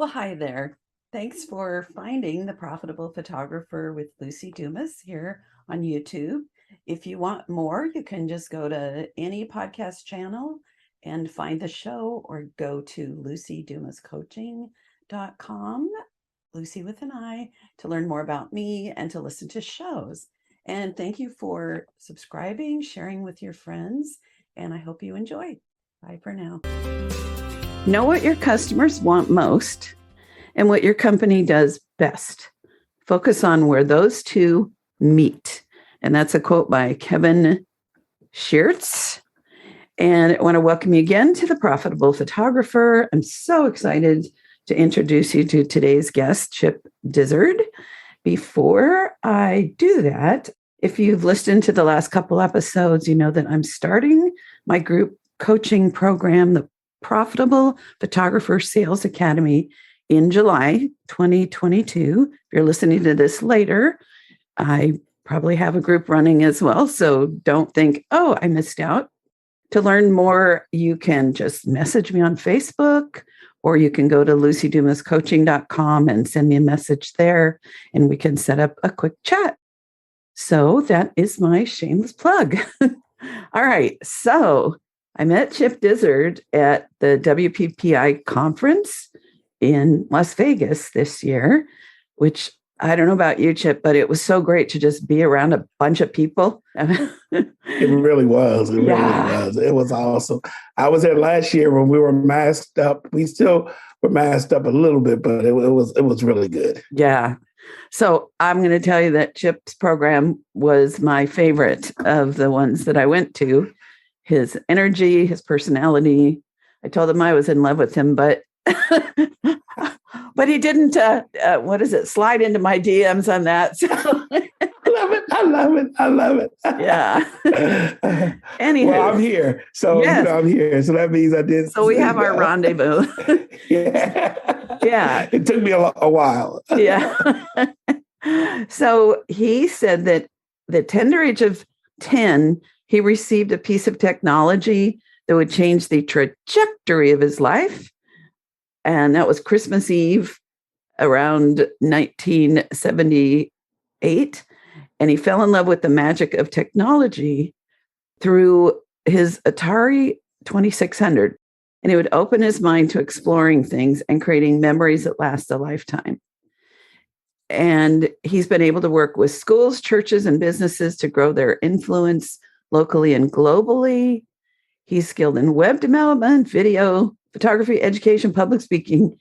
Well, hi there. Thanks for finding The Profitable Photographer with Luci Dumas here on YouTube. If you want more, you can just go to any podcast channel and find the show or go to lucidumascoaching.com, Luci with an I, to learn more about me and to listen to shows. And thank you for subscribing, sharing with your friends, and I hope you enjoy. Bye for now. Know what your customers want most and what your company does best. Focus on where those two meet. And that's a quote by Kevin Sheartz. And I want to welcome you again to The Profitable Photographer. I'm so excited to introduce you to today's guest, Chip Dizard. Before I do that, if you've listened to the last couple episodes, you know that I'm starting my group coaching program, the Profitable Photographer Sales Academy, in July 2022. If you're listening to this later, I probably have a group running as well. So don't think, oh, I missed out. To learn more, you can just message me on Facebook, or you can go to lucidumascoaching.com and send me a message there, and we can set up a quick chat. So that is my shameless plug. All right. So I met Chip Dizard at the WPPI conference in Las Vegas this year, which I don't know about you, Chip, but it was so great to just be around a bunch of people. It really was. Really was. It was awesome. I was there last year when we were masked up. We still were masked up a little bit, but it was really good. Yeah. So I'm going to tell you that Chip's program was my favorite of the ones that I went to. His energy, his personality. I told him I was in love with him, but he didn't, slide into my DMs on that. So. I love it. Yeah. Anyhow. Well, I'm here. So yes. I'm here. So that means I did. So we have our rendezvous. Yeah. It took me a while. Yeah. So he said that the tender age of 10, he received a piece of technology that would change the trajectory of his life. And that was Christmas Eve around 1978. And he fell in love with the magic of technology through his Atari 2600. And it would open his mind to exploring things and creating memories that last a lifetime. And he's been able to work with schools, churches, and businesses to grow their influence locally and globally. He's skilled in web development, video, photography, education, public speaking,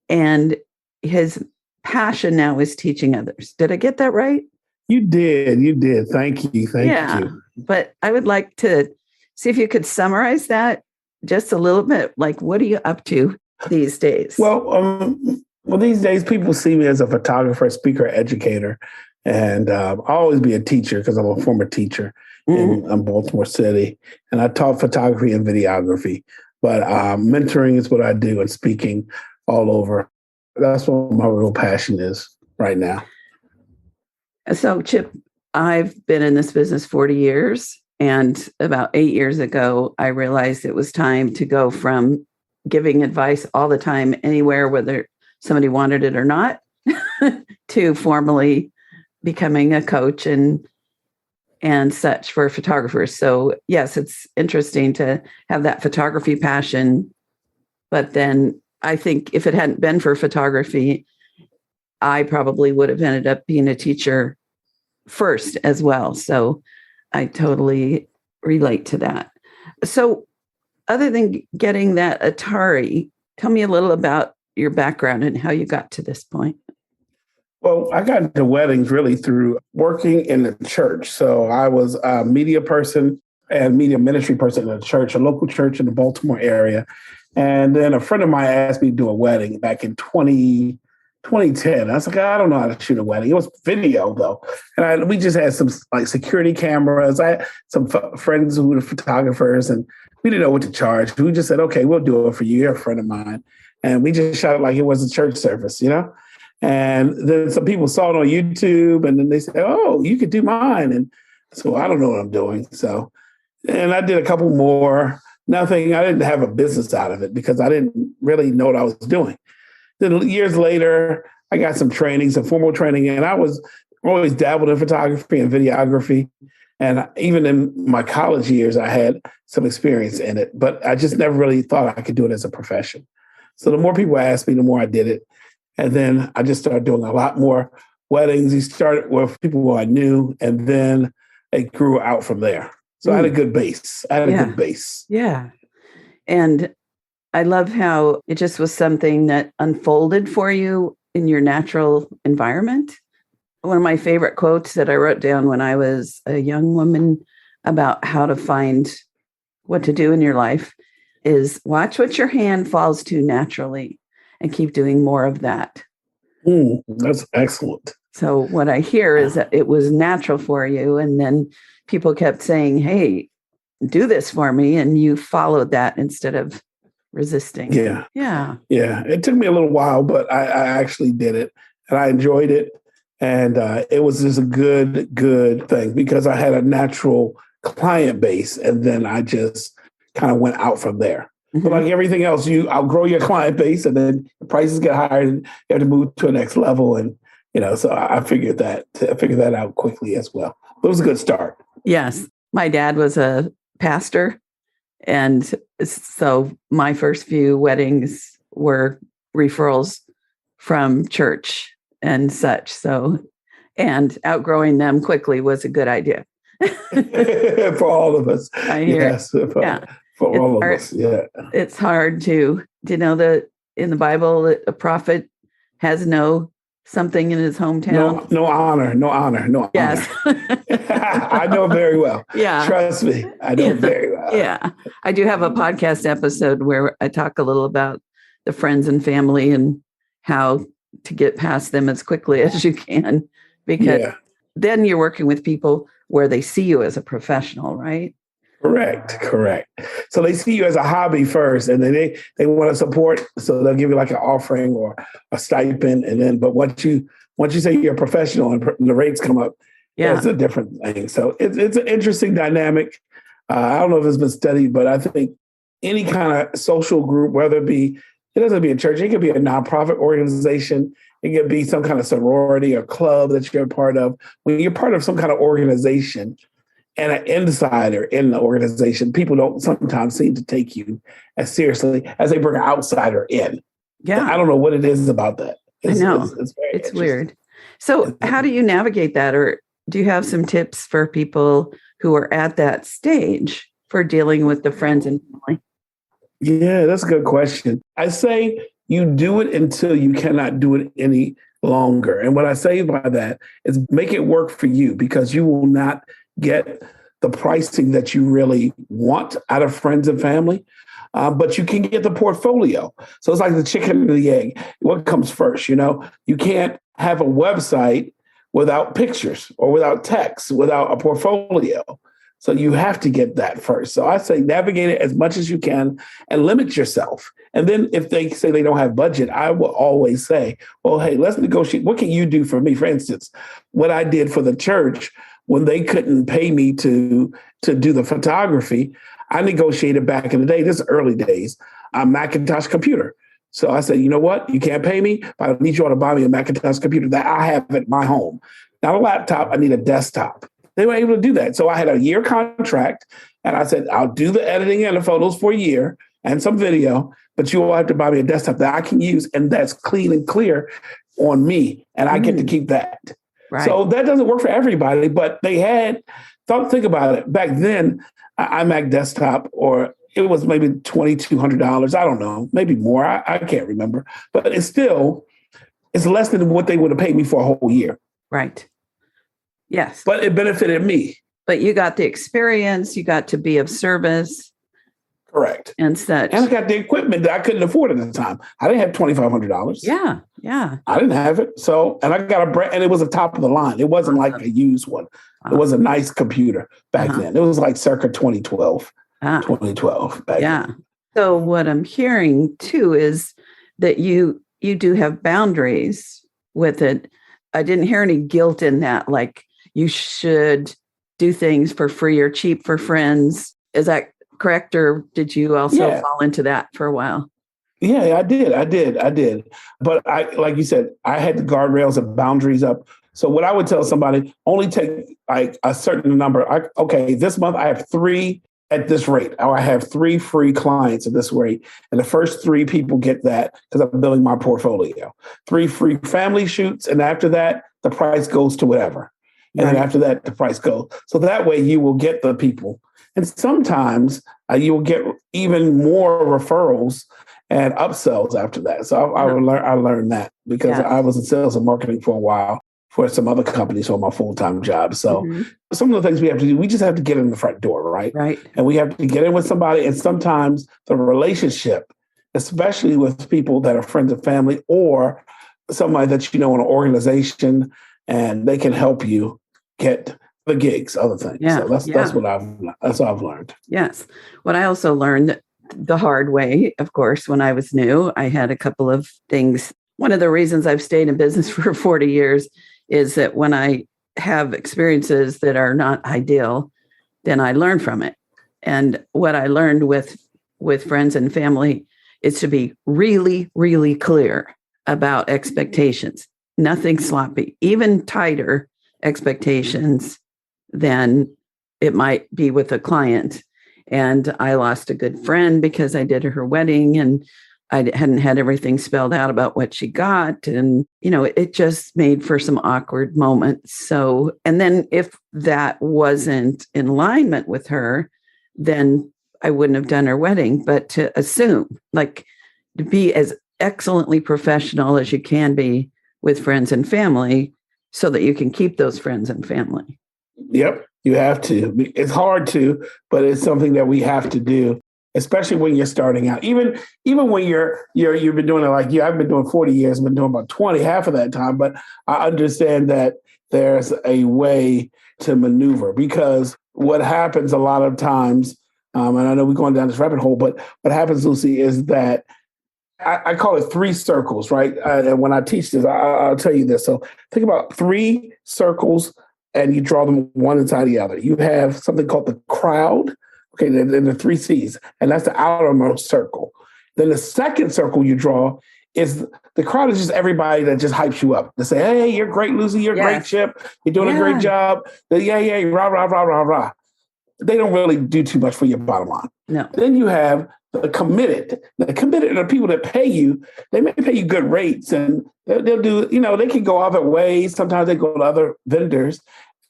and his passion now is teaching others. Did I get that right? You did. Thank you. Thank you. But I would like to see if you could summarize that just a little bit. Like, what are you up to these days? Well, these days people see me as a photographer, speaker, educator, and I'll always be a teacher because I'm a former teacher in Baltimore City, and I taught photography and videography. But mentoring is what I do, and speaking all over. That's what my real passion is right now. So, Chip, I've been in this business 40 years. And about 8 years ago, I realized it was time to go from giving advice all the time, anywhere, whether somebody wanted it or not, to formally becoming a coach and such for photographers. So yes, it's interesting to have that photography passion. But then I think if it hadn't been for photography, I probably would have ended up being a teacher first as well. So I totally relate to that. So other than getting that Atari, tell me a little about your background and how you got to this point. Well, I got into weddings really through working in the church. So I was a media person and media ministry person in a church, a local church in the Baltimore area. And then a friend of mine asked me to do a wedding back in 2010. I was like, I don't know how to shoot a wedding. It was video, though. And we just had some like security cameras. I had some friends who were photographers, and we didn't know what to charge. We just said, okay, we'll do it for you. You're a friend of mine. And we just shot it like it was a church service, you know? And then some people saw it on YouTube, and then they said, oh, you could do mine. And so I don't know what I'm doing. So, and I did a couple more. I didn't have a business out of it because I didn't really know what I was doing. Then years later, I got some training, some formal training, and I was always dabbled in photography and videography. And even in my college years, I had some experience in it, but I just never really thought I could do it as a profession. So the more people asked me, the more I did it. And then I just started doing a lot more weddings. You started with people who I knew, and then it grew out from there. So I had a good base. Yeah. And I love how it just was something that unfolded for you in your natural environment. One of my favorite quotes that I wrote down when I was a young woman about how to find what to do in your life is watch what your hand falls to naturally and keep doing more of that. That's excellent. So what I hear is that it was natural for you. And then people kept saying, hey, do this for me. And you followed that instead of resisting. Yeah. It took me a little while, but I actually did it and I enjoyed it. And it was just a good thing because I had a natural client base. And then I just kind of went out from there. But like everything else, you outgrow your client base and then the prices get higher and you have to move to a next level. And, so I figured that out quickly as well. But it was a good start. Yes. My dad was a pastor. And so my first few weddings were referrals from church and such. So, and outgrowing them quickly was a good idea. For all of us. I hear for all of us. Yeah. It's hard to, know that in the Bible, a prophet has no something in his hometown. No honor. Yes. I know very well. Yeah. Trust me. I know very well. Yeah. I do have a podcast episode where I talk a little about the friends and family and how to get past them as quickly as you can, because then you're working with people where they see you as a professional, right? Correct. So they see you as a hobby first, and then they want to support. So they'll give you like an offering or a stipend, and then but once you say you're a professional and the rates come up, it's a different thing. So it's an interesting dynamic. I don't know if it's been studied, but I think any kind of social group, whether it doesn't be a church, it could be a nonprofit organization, it could be some kind of sorority or club that you're a part of. When you're part of some kind of organization and an insider in the organization, people don't sometimes seem to take you as seriously as they bring an outsider in. Yeah. I don't know what it is about that. I know. It's weird. So how do you navigate that? Or do you have some tips for people who are at that stage for dealing with the friends and family? Yeah, that's a good question. I say you do it until you cannot do it any longer. And what I say by that is make it work for you, because you will not get the pricing that you really want out of friends and family, but you can get the portfolio. So it's like the chicken and the egg. What comes first? You can't have a website without pictures or without text, without a portfolio. So you have to get that first. So I say navigate it as much as you can and limit yourself. And then if they say they don't have budget, I will always say, well, hey, let's negotiate. What can you do for me? For instance, what I did for the church when they couldn't pay me to do the photography, I negotiated back in the day, this is early days, a Macintosh computer. So I said, you know what? You can't pay me, but I need you all to buy me a Macintosh computer that I have at my home. Not a laptop, I need a desktop. They were able to do that. So I had a year contract and I said, I'll do the editing and the photos for a year and some video, but you all have to buy me a desktop that I can use and that's clean and clear on me. And I get to keep that. Right. So that doesn't work for everybody, but they had, think about it. Back then, iMac desktop, or it was maybe $2,200. I don't know, maybe more. I can't remember, but it's less than what they would have paid me for a whole year. Right. Yes. But it benefited me. But you got the experience, you got to be of service. Correct. And such. And I got the equipment that I couldn't afford at the time. I didn't have $2,500. Yeah. I didn't have it. So, and I got a brand, and it was a top of the line. It wasn't like a used one. It was a nice computer back then. It was like circa 2012. 2012 back then. So what I'm hearing too is that you do have boundaries with it. I didn't hear any guilt in that, like you should do things for free or cheap for friends. Is that correct? Or did you also fall into that for a while? Yeah, I did. But like you said, I had the guardrails and boundaries up. So what I would tell somebody, only take like a certain number. Okay, this month I have three at this rate, or I have three free clients at this rate. And the first three people get that because I'm building my portfolio. Three free family shoots. And after that, the price goes to whatever. And then after that, the price goes. So that way you will get the people. And sometimes you will get even more referrals and upsells after that. So I learned that because I was in sales and marketing for a while for some other companies for my full-time job. So some of the things we have to do, we just have to get in the front door, right? Right. And we have to get in with somebody. And sometimes the relationship, especially with people that are friends and family or somebody that you know in an organization, and they can help you get the gigs, other things. Yeah. So that's what I've learned. Yes. What I also learned the hard way, of course, when I was new, I had a couple of things. One of the reasons I've stayed in business for 40 years is that when I have experiences that are not ideal, then I learn from it. And what I learned with friends and family is to be really, really clear about expectations. Nothing sloppy, even tighter expectations than it might be with a client. And I lost a good friend because I did her wedding and I hadn't had everything spelled out about what she got. And, it just made for some awkward moments. So, and then if that wasn't in alignment with her, then I wouldn't have done her wedding. But to assume, like, to be as excellently professional as you can be with friends and family so that you can keep those friends and family. Yep, you have to. It's hard to, but it's something that we have to do, especially when you're starting out. Even when you've been doing it like you, I've been doing 40 years, I've been doing about 20, half of that time, but I understand that there's a way to maneuver because what happens a lot of times, and I know we're going down this rabbit hole, but what happens, Luci, is that I call it three circles, right? And when I teach this, I'll tell you this. So think about three circles and you draw them one inside the other. You have something called the crowd, okay, and the three C's, and that's the outermost circle. Then the second circle you draw is the crowd is just everybody that just hypes you up. They say, hey, you're great, Luci, you're great, Chip, you're doing a great job. Yeah, rah, rah, rah, rah, rah. They don't really do too much for your bottom line. No. Then you have the committed. The committed are people that pay you. They may pay you good rates and they'll do, they can go other ways. Sometimes they go to other vendors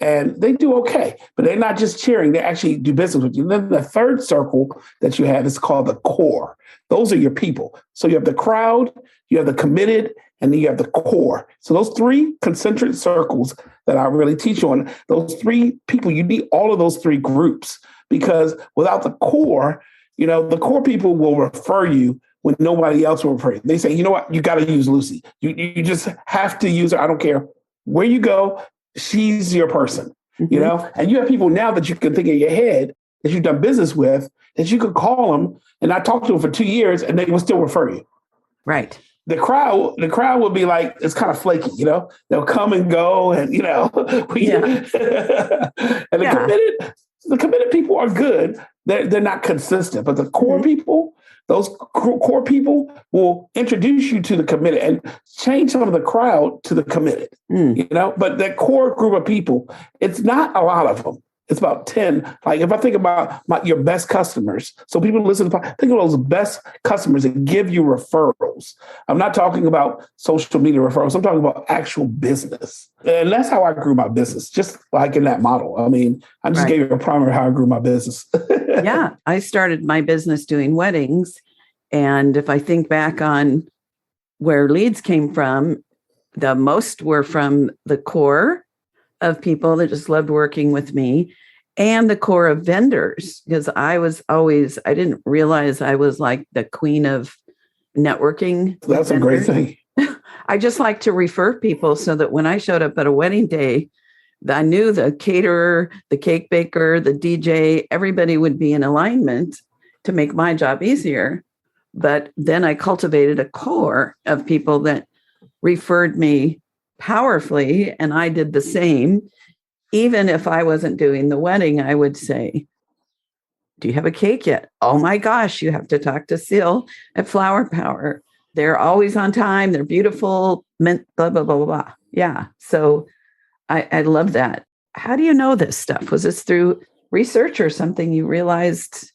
and they do okay, but they're not just cheering. They actually do business with you. And then the third circle that you have is called the core. Those are your people. So you have the crowd, you have the committed, and then you have the core. So those three concentric circles that I really teach on, those three people, you need all of those three groups because without the core, the core people will refer you when nobody else will refer you. They say, you know what, you got to use Luci. You just have to use her. I don't care where you go. She's your person, and you have people now that you can think in your head that you've done business with that you could call them and I talked to them for 2 years and they will still refer you. Right. The crowd will be like, it's kind of flaky, they'll come and go and, and the committed people are good. They're not consistent, but the core people, those core people will introduce you to the committed and change some of the crowd to the committed, but that core group of people, it's not a lot of them. It's about 10. Like if I think about your best customers, so people listen to, think of those best customers that give you referrals. I'm not talking about social media referrals. I'm talking about actual business. And that's how I grew my business, just like in that model. I mean, I just gave you a primer of how I grew my business. Yeah, I started my business doing weddings. And if I think back on where leads came from, the most were from the core of people that just loved working with me and the core of vendors, because I didn't realize I was like the queen of networking. That's a great thing. I just like to refer people so that when I showed up at a wedding day, I knew the caterer, the cake baker, the DJ, everybody would be in alignment to make my job easier. But then I cultivated a core of people that referred me powerfully, and I did the same. Even if I wasn't doing the wedding, I would say, do you have a cake yet? Oh my gosh, you have to talk to Seal at Flower Power. They're always on time. They're beautiful, mint, blah, blah, blah, blah, blah. Yeah. So I love that. How do you know this stuff? Was this through research or something you realized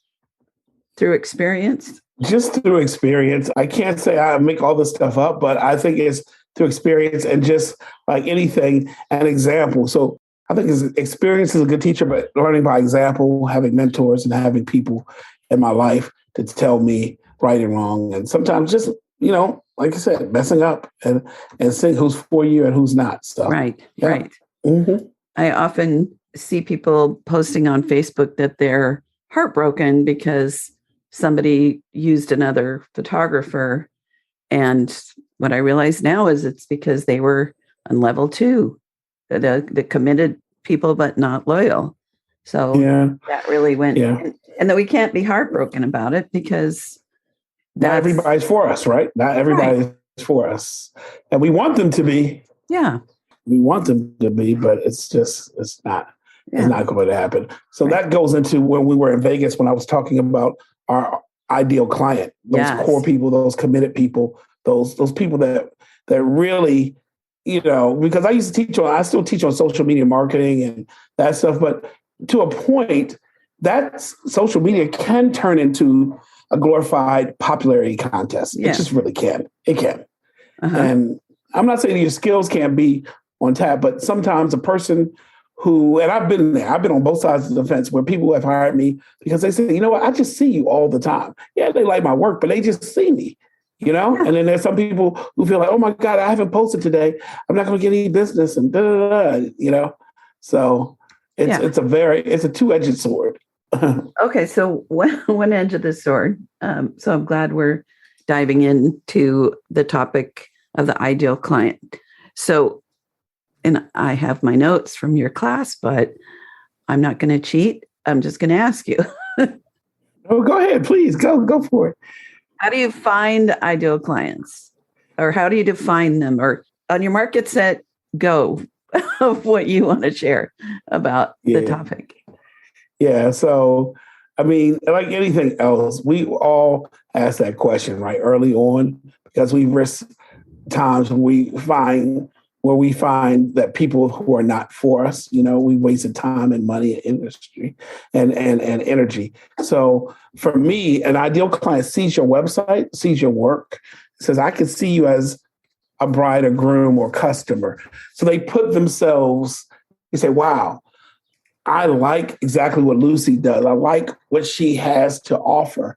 through experience? Just through experience. I can't say I make all this stuff up, but I think it's through experience and just like anything, an example. So I think experience is a good teacher, but learning by example, having mentors and having people in my life to tell me right and wrong. And sometimes just, like I said, messing up and seeing who's for you and who's not. So, right. Yeah. Right. Mm-hmm. I often see people posting on Facebook that they're heartbroken because somebody used another photographer. And what I realize now is it's because they were on level 2, the committed people, but not loyal. So that really went, and that we can't be heartbroken about it because not everybody's for us, right? Not everybody is for us. And we want them to be. Yeah. We want them to be, but it's not. Yeah. It's not going to happen. So that goes into when we were in Vegas, when I was talking about our ideal client, those core people, those committed people, those people that really, because I still teach on social media marketing and that stuff, but to a point, that social media can turn into a glorified popularity contest. It just really can. It can. Uh-huh. And I'm not saying your skills can't be on tap, but sometimes a person who, and I've been there, I've been on both sides of the fence where people have hired me because they say, you know what, I just see you all the time. Yeah, they like my work, but they just see me, And then there's some people who feel like, oh my God, I haven't posted today. I'm not going to get any business and So it's a two-edged sword. Okay, so one edge of the sword. So I'm glad we're diving into the topic of the ideal client. So, and I have my notes from your class, but I'm not going to cheat. I'm just going to ask you. Oh, go ahead, please. Go for it. How do you find ideal clients? Or how do you define them? Or on your market set, go of what you want to share about the topic. Yeah. So, I mean, like anything else, we all ask that question, right, early on, because we risk times when we find that people who are not for us, we wasted time and money and industry and energy. So for me, an ideal client sees your website, sees your work, says, I can see you as a bride or groom or customer. So they put themselves, you say, wow, I like exactly what Luci does. I like what she has to offer.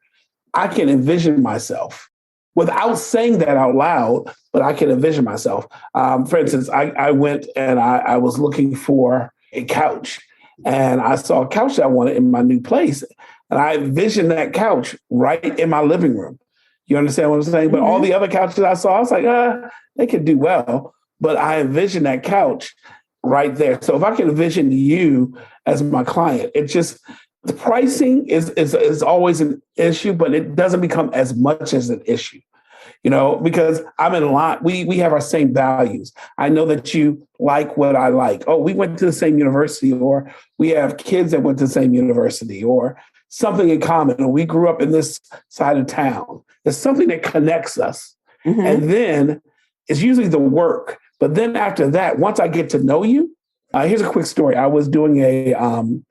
I can envision myself without saying that out loud, but I can envision myself. For instance, I went and I was looking for a couch, and I saw a couch that I wanted in my new place. And I envisioned that couch right in my living room. You understand what I'm saying? Mm-hmm. But all the other couches I saw, I was like, they could do well. But I envisioned that couch right there. So if I can envision you as my client, it just, the pricing is always an issue, but it doesn't become as much as an issue, because I'm in line. We have our same values. I know that you like what I like. Oh, we went to the same university, or we have kids that went to the same university, or something in common, or we grew up in this side of town. There's something that connects us. Mm-hmm. And then it's usually the work. But then after that, once I get to know you, here's a quick story. I was doing a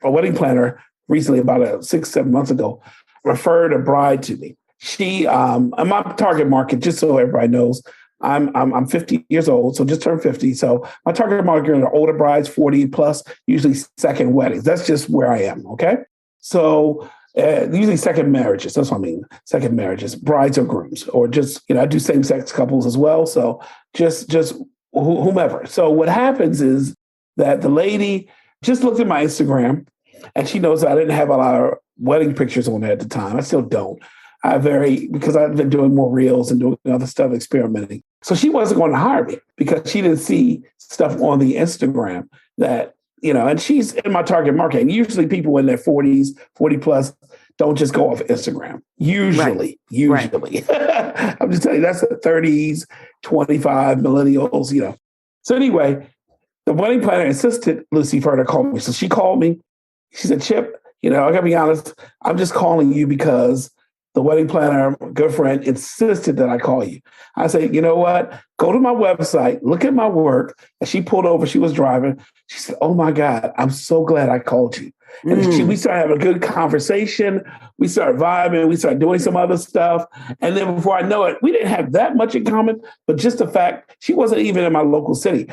wedding planner recently, about 6-7 months ago, referred a bride to me. She, my target market, just so everybody knows, I'm 50 years old, so just turned 50. So my target market are older brides, 40 plus, usually second weddings. That's just where I am. Okay. So usually second marriages. That's what I mean. Second marriages, brides or grooms, or just, I do same sex couples as well. So just whomever. So what happens is that the lady just looked at my Instagram, and she knows I didn't have a lot of wedding pictures on there at the time. I still don't. Because I've been doing more reels and doing other stuff, experimenting. So she wasn't going to hire me because she didn't see stuff on the Instagram that, and she's in my target market. And usually people in their 40s, 40 plus, don't just go off Instagram. Usually. Right. I'm just telling you, that's the 30s, 25 millennials, So anyway, the wedding planner insisted Luci for her to call me. So she called me. She said, Chip, I gotta be honest, I'm just calling you because the wedding planner, good friend, insisted that I call you. I say, you know what? Go to my website, look at my work. And she pulled over, she was driving. She said, oh my God, I'm so glad I called you. And we started having a good conversation. We started vibing. We started doing some other stuff. And then before I know it, we didn't have that much in common, but just the fact she wasn't even in my local city.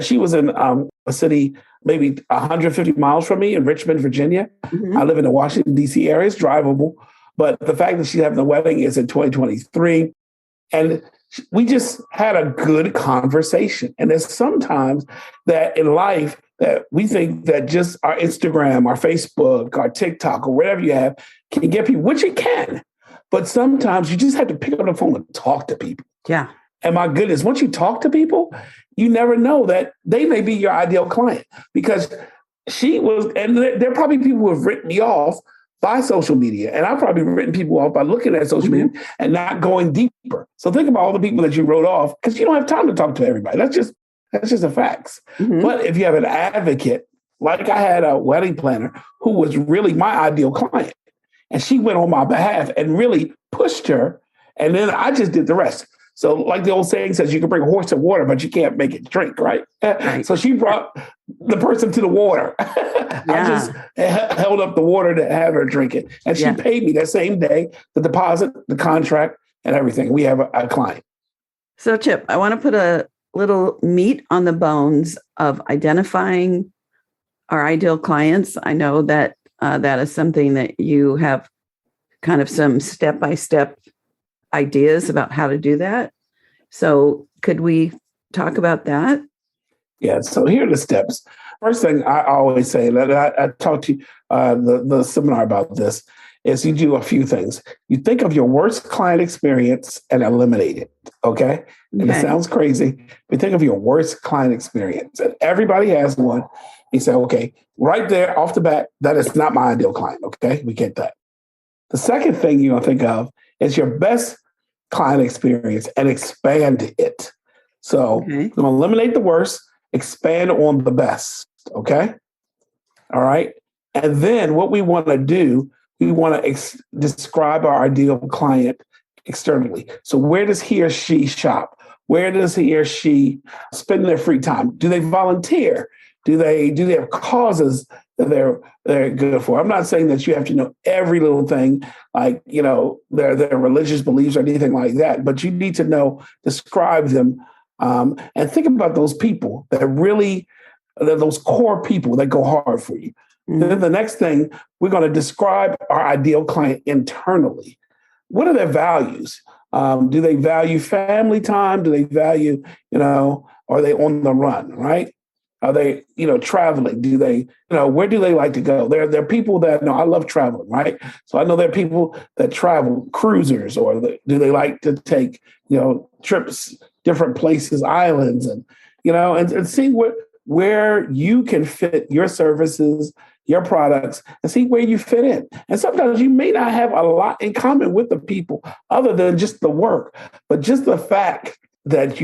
She was in a city maybe 150 miles from me in Richmond, Virginia. I live in the Washington, D.C. area. It's drivable. But the fact that she's having the wedding is in 2023. And we just had a good conversation. And there's sometimes that in life that we think that just our Instagram, our Facebook, our TikTok, or whatever you have can get people, which it can. But sometimes you just have to pick up the phone and talk to people. Yeah. And my goodness, once you talk to people, you never know that they may be your ideal client, because she was, and there are probably people who have written me off by social media. And I've probably written people off by looking at social media and not going deeper. So think about all the people that you wrote off, because you don't have time to talk to everybody. That's just the facts. But if you have an advocate, like I had a wedding planner who was really my ideal client, and she went on my behalf and really pushed her, and then I just did the rest. So like the old saying says, you can bring a horse to water, but you can't make it drink, right? So she brought the person to the water. I just held up the water to have her drink it. And she paid me that same day, the deposit, the contract, and everything. We have a client. So Chip, I want to put a little meat on the bones of identifying our ideal clients. I know that that is something that you have kind of some step-by-step ideas about how to do that. So could we talk about that? Yeah. So here are the steps. First thing I always say, that I talked to the seminar about this, is you do a few things. You think of your worst client experience and eliminate it. Okay. And it sounds crazy, but think of your worst client experience. And everybody has one. You say, okay, right there off the bat, that is not my ideal client. Okay. We get that. The second thing you're going to think of is your best client experience and expand it. So we're going to eliminate the worst, expand on the best. Okay. All right. And then what we want to do, we want to describe our ideal client externally. So where does he or she shop? Where does he or she spend their free time? Do they volunteer? Do they have causes that they're good for? I'm not saying that you have to know every little thing, like, their religious beliefs or anything like that, but you need to describe them, and think about those people that really, those core people that go hard for you. Then the next thing, we're going to describe our ideal client internally. What are their values? Do they value family time? Do they value, are they on the run, right? Are they, traveling? Do they, where do they like to go? There are people that, I love traveling, right? So I know there are people that travel, cruisers, or do they like to take, trips, different places, islands, and, and see where you can fit your services, your products, and see where you fit in. And sometimes you may not have a lot in common with the people other than just the work, but just the fact that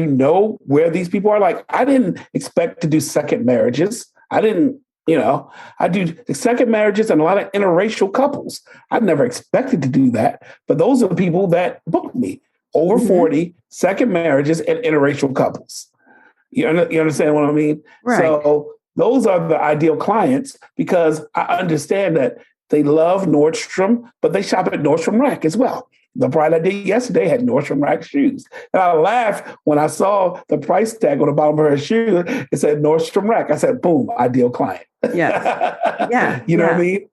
where these people are. Like, I didn't expect to do second marriages. I didn't, I do second marriages and a lot of interracial couples. I never expected to do that, but those are the people that booked me. Over 40 second marriages and interracial couples. You understand what I mean? Right. So those are the ideal clients, because I understand that they love Nordstrom, but they shop at Nordstrom Rack as well. The bride I did yesterday had Nordstrom Rack shoes. And I laughed when I saw the price tag on the bottom of her shoe. It said Nordstrom Rack. I said, boom, ideal client. Yes. Yeah. You know what I mean?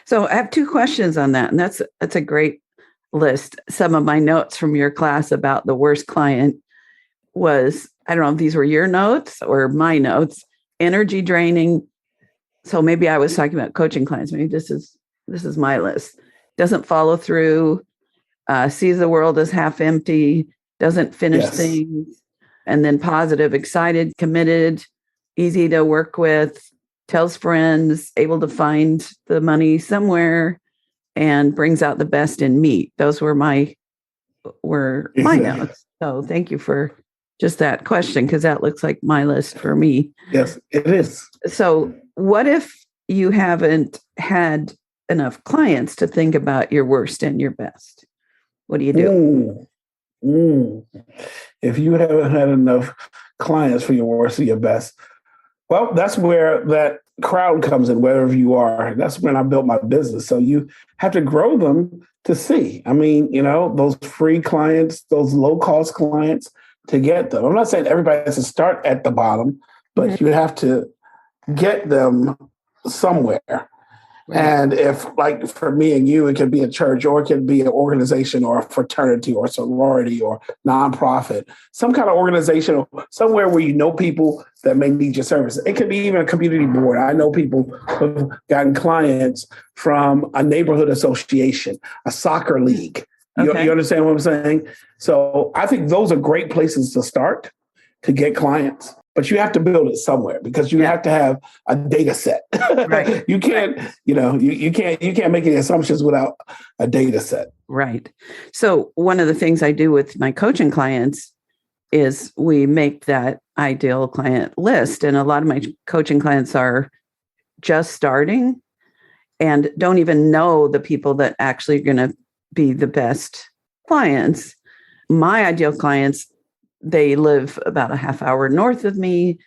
So I have two questions on that. And that's a great list. Some of my notes from your class about the worst client was, I don't know if these were your notes or my notes, energy draining. So maybe I was talking about coaching clients. Maybe this is my list. Doesn't follow through, sees the world as half empty, doesn't finish things, and then positive, excited, committed, easy to work with, tells friends, able to find the money somewhere, and brings out the best in me. Those were my notes. So thank you for just that question, because that looks like my list for me. Yes, it is. So what if you haven't had enough clients to think about your worst and your best? What do you do? Ooh, ooh. If you haven't had enough clients for your worst or your best, well, that's where that crowd comes in, wherever you are. That's when I built my business. So you have to grow them to see. I mean, those free clients, those low cost clients to get them. I'm not saying everybody has to start at the bottom, but you have to get them somewhere. Right. And if, like for me and you, it could be a church, or it could be an organization or a fraternity or sorority or nonprofit, some kind of organization, somewhere where you know people that may need your service. It could be even a community board. I know people who've gotten clients from a neighborhood association, a soccer league. Okay. You understand what I'm saying? So I think those are great places to start to get clients. But you have to build it somewhere, because you have to have a data set. Right. You can't, you can't make any assumptions without a data set. Right. So one of the things I do with my coaching clients is we make that ideal client list. And a lot of my coaching clients are just starting and don't even know the people that actually are going to be the best clients. My ideal clients, they live about a half hour north of me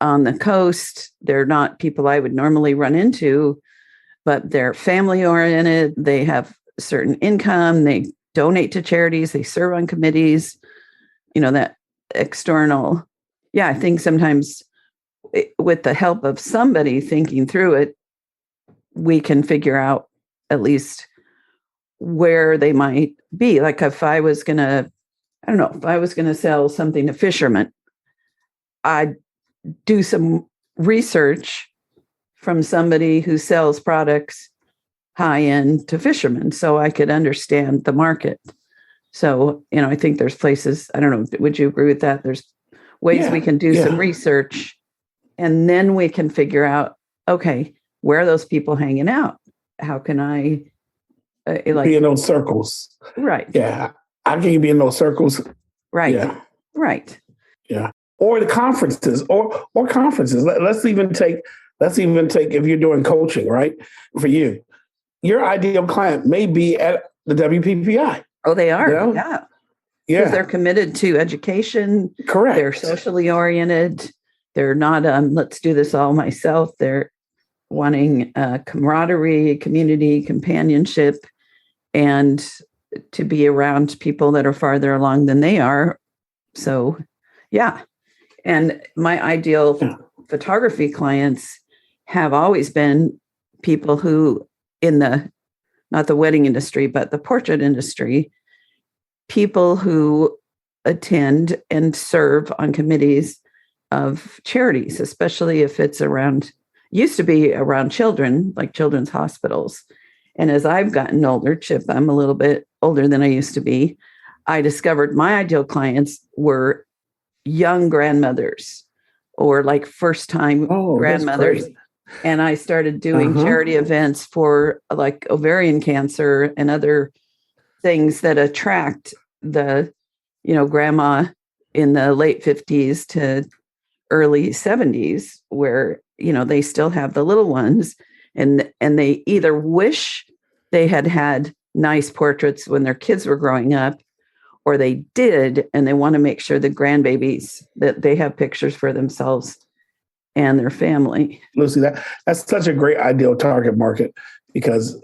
on the coast. They're not people I would normally run into, but they're family oriented. They have certain income. They donate to charities. They serve on committees, that external. Yeah, I think sometimes with the help of somebody thinking through it, we can figure out at least where they might be. Like if I was going to sell something to fishermen, I'd do some research from somebody who sells products high end to fishermen so I could understand the market. So, I think there's places, I don't know, would you agree with that? There's ways we can do some research, and then we can figure out, okay, where are those people hanging out? How can I be in those circles? Right. Yeah. I can be in those circles. Right. Yeah. Right. Yeah. Or the conferences or conferences. Let's even take if you're doing coaching, right? For you, your ideal client may be at the WPPI. Oh, they are. Yeah. Because they're committed to education. Correct. They're socially oriented. They're not, let's do this all myself. They're wanting camaraderie, community, companionship, and to be around people that are farther along than they are. So, yeah. And my ideal photography clients have always been people who not the wedding industry, but the portrait industry, people who attend and serve on committees of charities, especially if it's used to be around children, like children's hospitals. And as I've gotten older, Chip, I'm a little bit older than I used to be, I discovered my ideal clients were young grandmothers or like first-time grandmothers. And I started doing charity events for like ovarian cancer and other things that attract the, grandma in the late 50s to early 70s, where, they still have the little ones. And they either wish they had nice portraits when their kids were growing up, or they did, and they want to make sure the grandbabies that they have pictures for themselves and their family. Luci, that's such a great ideal target market, because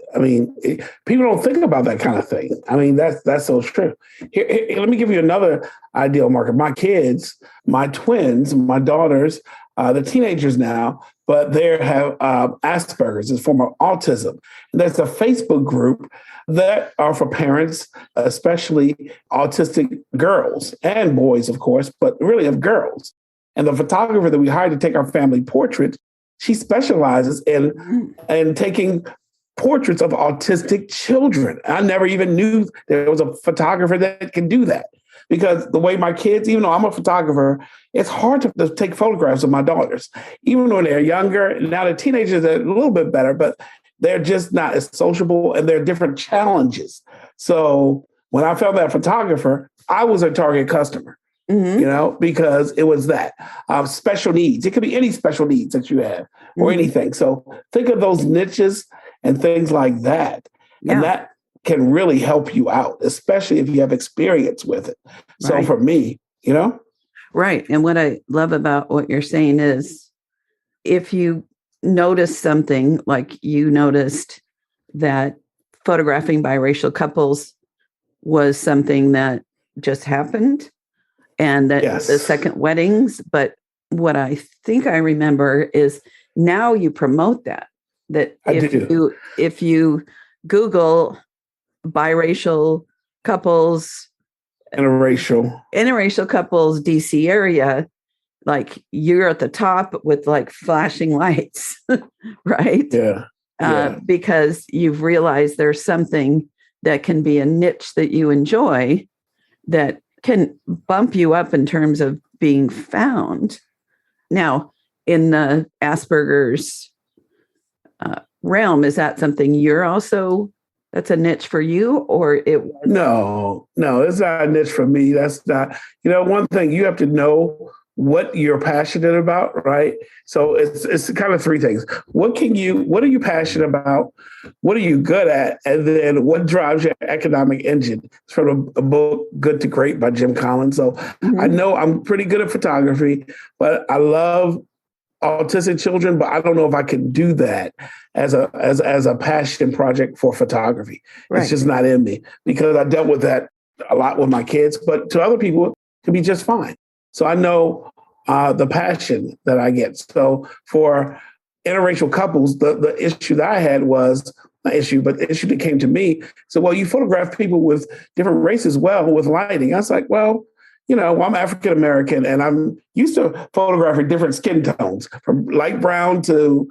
people don't think about that kind of thing. That's so true. Here, let me give you another ideal market. My kids, my twins, my daughters, they're teenagers now, but they have Asperger's, it's a form of autism. And there's a Facebook group that are for parents, especially autistic girls and boys, of course, but really of girls. And the photographer that we hired to take our family portraits, she specializes in taking portraits of autistic children. I never even knew there was a photographer that can do that. Because the way my kids, even though I'm a photographer, it's hard to take photographs of my daughters. Even when they're younger, now the teenagers are a little bit better, but they're just not as sociable, and there are different challenges. So when I found that photographer, I was a target customer, because it was that special needs. It could be any special needs that you have or anything. So think of those niches and things like that. And that can really help you out, especially if you have experience with it. So for me, Right. And what I love about what you're saying is if you notice something like you noticed that photographing biracial couples was something that just happened and that the second weddings. But what I think I remember is now you promote that if you Google biracial couples, interracial couples, DC area, like you're at the top with like flashing lights, right? Because you've realized there's something that can be a niche that you enjoy that can bump you up in terms of being found. Now, in the Asperger's realm, is that something you're also, that's a niche for you, or it was? No, it's not a niche for me. That's not, one thing you have to know what you're passionate about, right? So it's kind of three things. What are you passionate about? What are you good at? And then what drives your economic engine? It's from a book, Good to Great by Jim Collins. So I know I'm pretty good at photography, but I love autistic children, but I don't know if I can do that as a passion project for photography. Right. It's just not in me because I dealt with that a lot with my kids, but to other people, it can be just fine. So I know the passion that I get. So for interracial couples, the issue that I had was the issue that came to me. So, well, you photograph people with different races well with lighting. I was like, well, I'm African American and I'm used to photographing different skin tones from light brown to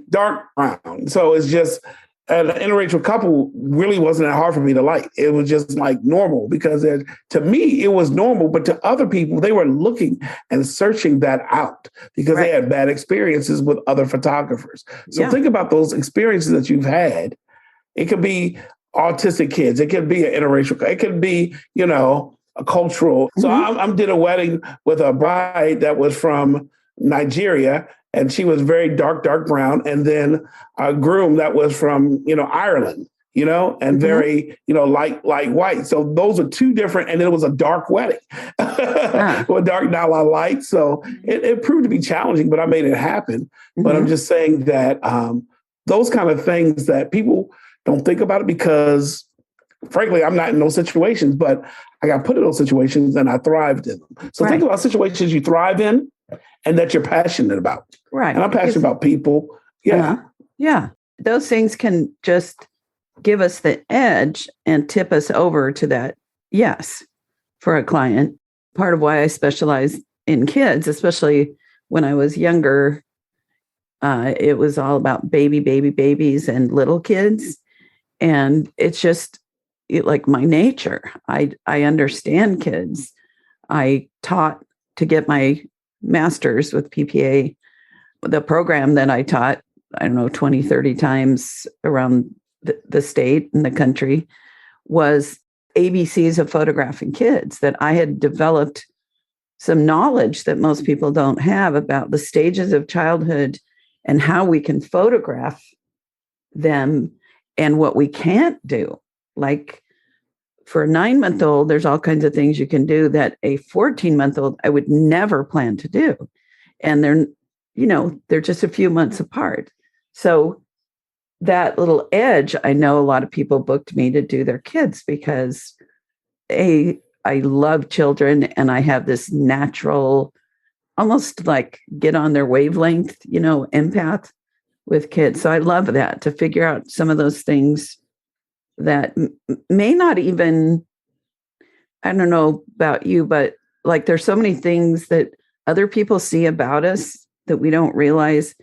dark brown. So it's just an interracial couple really wasn't that hard for me to like. It was just like normal because to me, it was normal. But to other people, they were looking and searching that out because they had bad experiences with other photographers. So think about those experiences that you've had. It could be autistic kids. It could be an interracial. It could be, a cultural. So I did a wedding with a bride that was from Nigeria, and she was very dark brown. And then a groom that was from, Ireland, and very, light white. So those are two different, and it was a dark wedding with dark, not a lot of light. So it proved to be challenging, but I made it happen. But I'm just saying that those kind of things that people don't think about it because frankly, I'm not in those situations, but I got put in those situations and I thrived in them. So think about situations you thrive in and that you're passionate about. Right. And I'm passionate about people. Yeah. Yeah. Those things can just give us the edge and tip us over to that yes for a client. Part of why I specialize in kids, especially when I was younger, it was all about babies and little kids. And it's just like my nature. I understand kids. I taught to get my master's with PPA. The program that I taught, 20, 30 times around the state and the country was ABCs of photographing kids, that I had developed some knowledge that most people don't have about the stages of childhood and how we can photograph them and what we can't do. Like for a 9-month-old, there's all kinds of things you can do that a 14-month-old I would never plan to do. And they're just a few months apart. So that little edge, I know a lot of people booked me to do their kids because I love children and I have this natural, almost like get on their wavelength, empath with kids. So I love that, to figure out some of those things that may not even, I don't know about you, but like there's so many things that other people see about us that we don't realize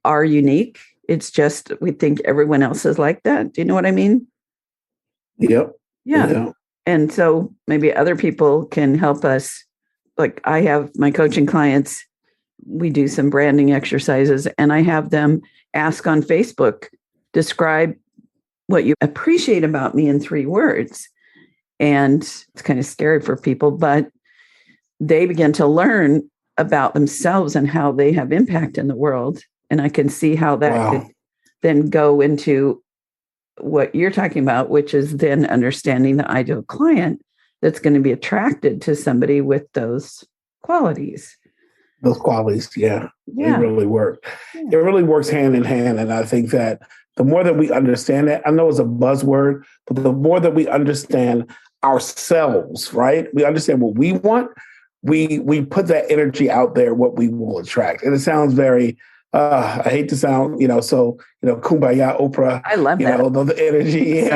are unique. It's just, we think everyone else is like that. Do you know what I mean? Yep. Yeah. And so maybe other people can help us. Like I have my coaching clients, we do some branding exercises and I have them ask on Facebook, describe what you appreciate about me in 3 words. And it's kind of scary for people, but they begin to learn about themselves and how they have impact in the world. And I can see how that could then go into what you're talking about, which is then understanding the ideal client that's going to be attracted to somebody with those qualities. Those qualities, yeah, they Yeah. really work. Yeah. It really works hand in hand. And I think that the more that we understand that, I know it's a buzzword, but the more that we understand ourselves, right? We understand what we want. We put that energy out there, what we will attract. And it sounds very, I hate to sound, kumbaya, Oprah. I love that. The energy.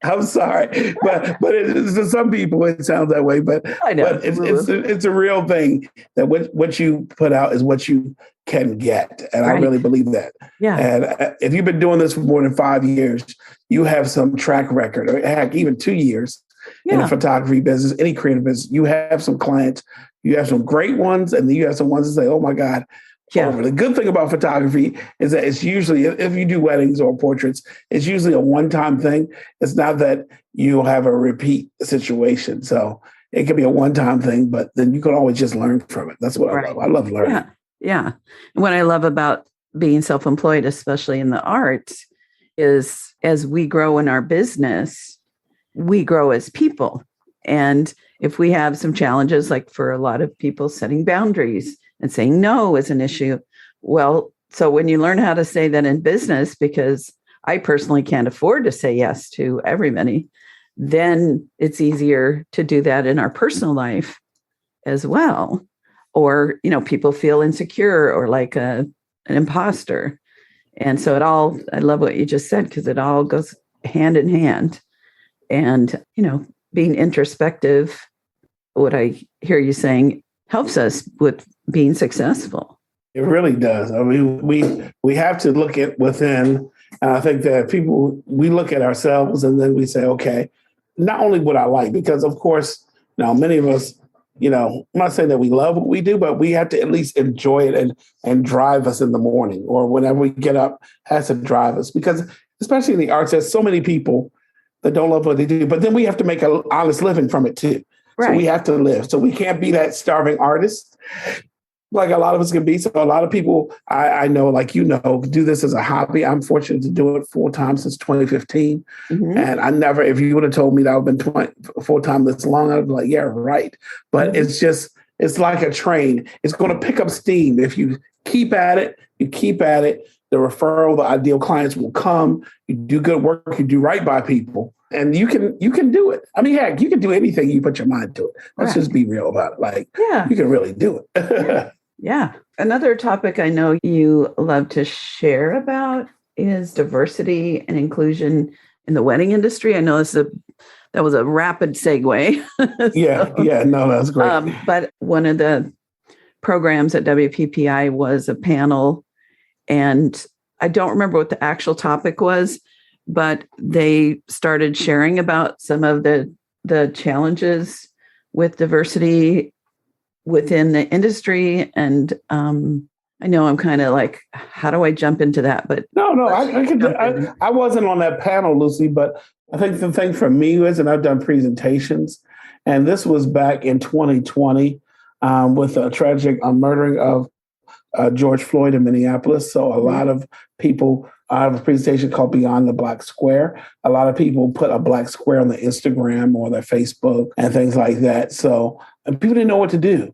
I'm sorry, but to some people it sounds that way. But I know. But it's a real thing that what you put out is what you can get, and Right. I really believe that. Yeah. And if you've been doing this for more than 5 years, you have some track record, or heck, even 2 years in the photography business, any creative business. You have some clients, you have some great ones, and then you have some ones that say, "Oh my God." Yeah. The good thing about photography is that it's usually, if you do weddings or portraits, it's usually a one-time thing. It's not that you'll have a repeat situation. So it can be a one-time thing, but then you can always just learn from it. That's what I love. I love learning. Yeah. Yeah. And what I love about being self-employed, especially in the arts, is as we grow in our business, we grow as people. And if we have some challenges, like for a lot of people, setting boundaries and saying no is an issue. Well, so when you learn how to say that in business, because I personally can't afford to say yes to everybody, then it's easier to do that in our personal life as well. Or, people feel insecure or like an imposter. And so I love what you just said, because it all goes hand in hand. And, being introspective, what I hear you saying, helps us with being successful. It really does. I mean, we have to look at within. And I think that we look at ourselves and then we say, okay, not only what I like, because of course, now many of us, I'm not saying that we love what we do, but we have to at least enjoy it and drive us in the morning or whenever we get up has to drive us. Because especially in the arts, there's so many people that don't love what they do, but then we have to make an honest living from it too. Right. So we have to live. So we can't be that starving artist like a lot of us can be. So a lot of people I know, like, do this as a hobby. I'm fortunate to do it full time since 2015. Mm-hmm. And I never, if you would have told me that I've been full time this long, I'd be like, yeah, right. But mm-hmm. It's like a train. It's going to pick up steam. If you keep at it, the referral, the ideal clients will come. You do good work, you do right by people. And you can do it. I mean, heck, you can do anything you put your mind to it. Let's just be real about it. Like, you can really do it. Yeah. Another topic I know you love to share about is diversity and inclusion in the wedding industry. I know that was a rapid segue. No, that's great. But one of the programs at WPPI was a panel, and I don't remember what the actual topic was, but they started sharing about some of the challenges with diversity within the industry. And I know I'm kind of like, how do I jump into that? But no, I wasn't on that panel, Luci, but I think the thing for me is, and I've done presentations, and this was back in 2020 with a tragic murdering of George Floyd in Minneapolis. So a lot of people, I have a presentation called Beyond the Black Square. A lot of people put a black square on their Instagram or their Facebook and things like that. So and people didn't know what to do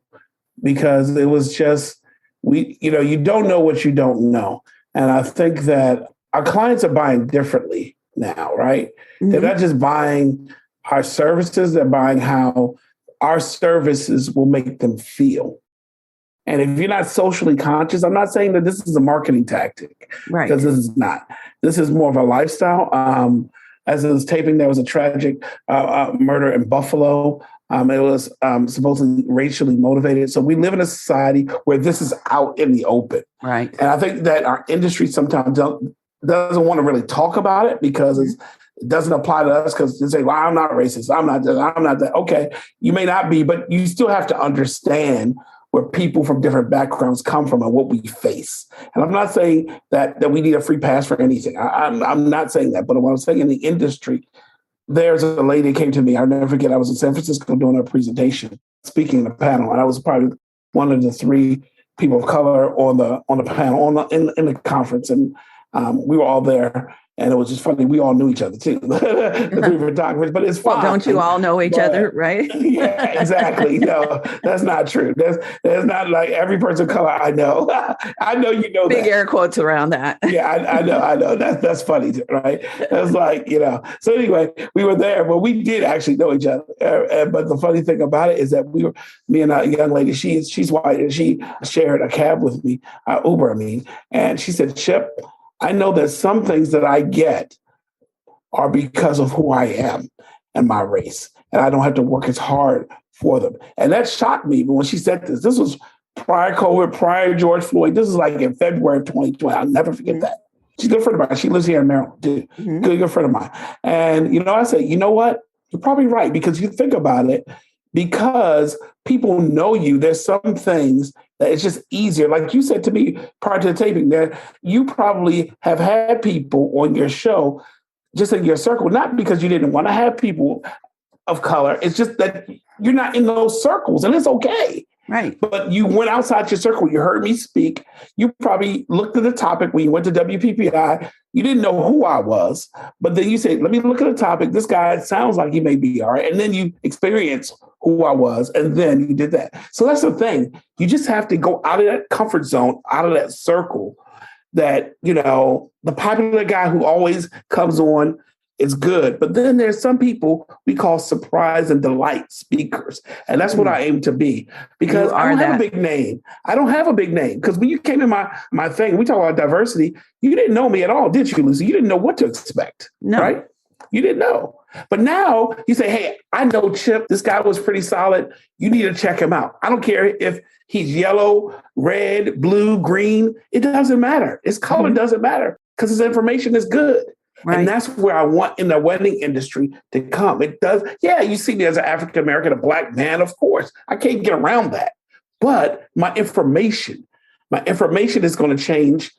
because it was just, you don't know what you don't know. And I think that our clients are buying differently now, right? Mm-hmm. They're not just buying our services, they're buying how our services will make them feel. And if you're not socially conscious, I'm not saying that this is a marketing tactic, right? Because this is not. This is more of a lifestyle. As it was taping, there was a tragic murder in Buffalo. It was supposedly racially motivated. So we live in a society where this is out in the open, right? And I think that our industry sometimes doesn't want to really talk about it because it doesn't apply to us, because they say, well, I'm not racist. I'm not this, I'm not that. Okay, you may not be, but you still have to understand where people from different backgrounds come from and what we face. And I'm not saying that we need a free pass for anything. I'm not saying that. But what I'm saying, in the industry, there's a lady that came to me. I'll never forget. I was in San Francisco doing a presentation, speaking in a panel, and I was probably one of the 3 people of color on the panel in the conference, and we were all there. And it was just funny. We all knew each other too, the three photographers. But it's fine. Well, don't you all know each other, right? Yeah, exactly. No, that's not true. That's not like every person of color I know. I know you know Big that. air quotes around that. Yeah, I know. That's funny, right? That's like, So anyway, we were there, but we did actually know each other. But the funny thing about it is that me and a young lady, she's white, and she shared a cab with me, Uber, and she said, Chip, I know that some things that I get are because of who I am and my race, and I don't have to work as hard for them. And that shocked me. But when she said this was prior COVID, prior George Floyd. This is like in February of 2020. I'll never forget that. She's a good friend of mine. She lives here in Maryland, too. Good friend of mine. And, I said, you know what? You're probably right, because you think about it, because people know you, there's some things that it's just easier. Like you said to me prior to the taping, that you probably have had people on your show just in your circle, not because you didn't want to have people of color. It's just that you're not in those circles, and it's okay. Right. But you went outside your circle. You heard me speak. You probably looked at the topic when you went to WPPI. You didn't know who I was, but then you said, let me look at the topic. This guy sounds like he may be all right. And then you experience who I was, and then you did that. So that's the thing. You just have to go out of that comfort zone, out of that circle that, the popular guy who always comes on is good. But then there's some people we call surprise and delight speakers. And that's what I aim to be, because I don't have a big name. I don't have a big name, because when you came in my thing, we talk about diversity, you didn't know me at all, did you, Luci? You didn't know what to expect, right? You didn't know. But now you say, hey, I know Chip. This guy was pretty solid. You need to check him out. I don't care if he's yellow, red, blue, green. It doesn't matter. His color doesn't matter, because his information is good. Right. And that's where I want in the wedding industry to come. It does. Yeah, you see me as an African-American, a Black man, of course. I can't get around that. But my information is going to change